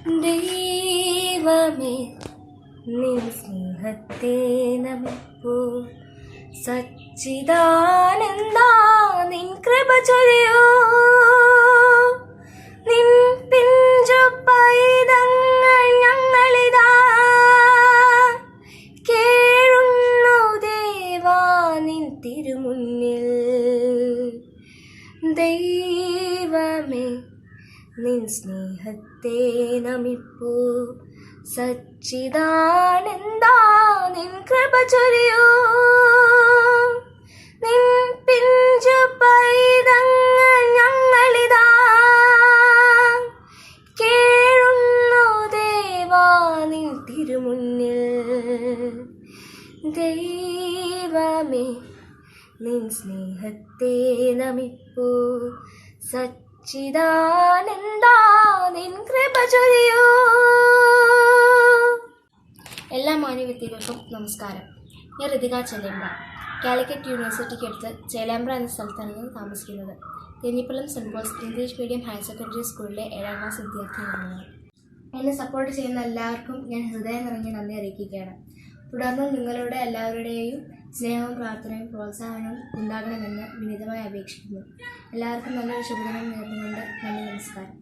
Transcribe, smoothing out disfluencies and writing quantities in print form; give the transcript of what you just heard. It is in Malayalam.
ദൈവമേ നിൻ സ്നേഹത്തെ നമിപ്പൂ, സച്ചിദാനന്ദ നിൻ കൃപ ചൊരിയൂ. നിൻ പിഞ്ചു പൈതങ്ങൾ ഞങ്ങളിതാ കേഴുന്നു ദേവാ നിൻ തിരുമുന്നിൽ. ദൈവമേ നിൻ സ്നേഹത്തെ നമിപ്പൂ, സച്ചിദാനന്ദ നിൻ കൃപ ചൊരിയൂ. നിൻ പിഞ്ചു പൈതങ്ങൾ ഞങ്ങളിതാ കേഴുന്നു ദേവാ നിൻ തിരുമുന്നിൽ. ദൈവമേ നിൻ സ്നേഹത്തെ നമിപ്പൂ, സച്ചിദാനന്ദ നിൻ കൃപ ചൊരിയൂ. എല്ലാ മാന്യവ്യക്തികൾക്കും നമസ്കാരം. ഞാൻ ഋതിക ചെലേമ്പ്ര. കാലിക്കറ്റ് യൂണിവേഴ്സിറ്റിക്ക് അടുത്ത് ചേലേമ്പ്ര എന്ന സ്ഥലത്താണ് ഞാൻ താമസിക്കുന്നത്. Thenhipalam Saint Paul's English medium higher secondary സ്കൂളിലെ 7ാം ക്ലാസ് വിദ്യാർത്ഥിയാണ് ഞാൻ. എന്നെ സപ്പോർട്ട് ചെയ്യുന്ന എല്ലാവർക്കും ഞാൻ ഹൃദയം നിറഞ്ഞ നന്ദി അറിയിക്കുകയാണ്. തുടർന്നും നിങ്ങളുടെ എല്ലാവരുടെയും സ്നേഹവും പ്രാർത്ഥനയും പ്രോത്സാഹനവും ഉണ്ടാകണമെന്ന് വിനീതമായി അപേക്ഷിക്കുന്നു. എല്ലാവർക്കും നല്ലൊരു ശുഭദിനം നേർന്നുകൊണ്ട് നന്ദി, നമസ്കാരം.